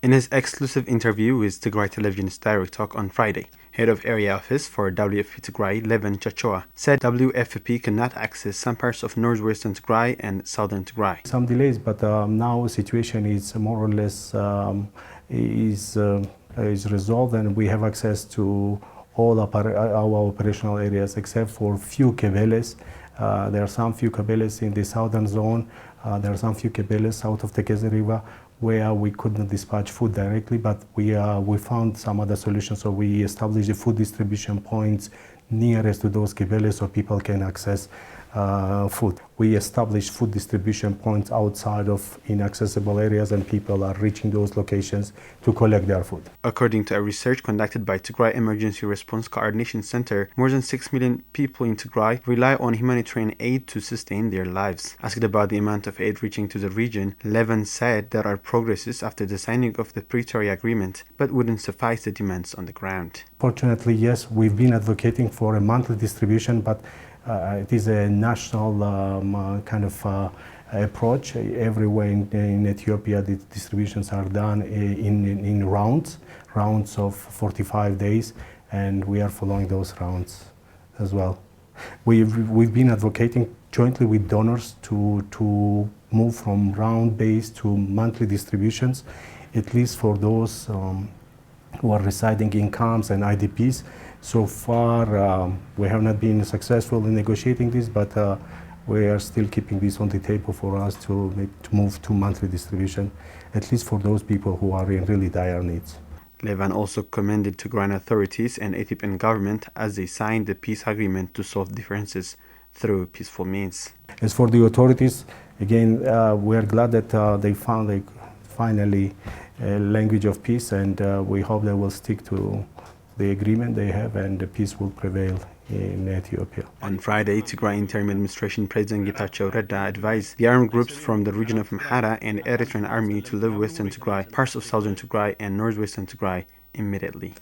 In his exclusive interview with Tigray Television's Direct Talk on Friday, head of area office for WFP Tigray, Levin Chachoa, said WFP cannot access some parts of northwestern Tigray and southern Tigray. Some delays, but now the situation is more or less is resolved, and we have access to all our operational areas except for few kebeles. There are some few kebeles in the southern zone. There are some few kebeles south of the Tigray River where we couldn't dispatch food directly, but we found some other solutions. So we established the food distribution points nearest to those kebeles so people can access food. We established food distribution points outside of inaccessible areas, and people are reaching those locations to collect their food. According to a research conducted by Tigray Emergency Response Coordination Center, more than 6 million people in Tigray rely on humanitarian aid to sustain their lives. Asked about the amount of aid reaching to the region, Levin said there are progresses after the signing of the Pretoria Agreement, but wouldn't suffice the demands on the ground. Fortunately, yes, we've been advocating for a monthly distribution, but it is a national kind of approach. Everywhere in Ethiopia, the distributions are done in rounds of 45 days, and we are following those rounds as well. We've been advocating jointly with donors to move from round-based to monthly distributions, at least for those who are residing in camps and IDPs. So far, we have not been successful in negotiating this, but we are still keeping this on the table for us to move to monthly distribution, at least for those people who are in really dire needs. Levin also commended Tigrayan authorities and Ethiopian government as they signed the peace agreement to solve differences through peaceful means. As for the authorities, again, we are glad that they found finally a language of peace, and we hope they will stick to the agreement they have, and the peace will prevail in Ethiopia. On Friday, Tigray Interim Administration President Getachew Reda advised the armed groups from the region of Amhara and Eritrean army to leave western Tigray, parts of southern Tigray and northwestern Tigray immediately.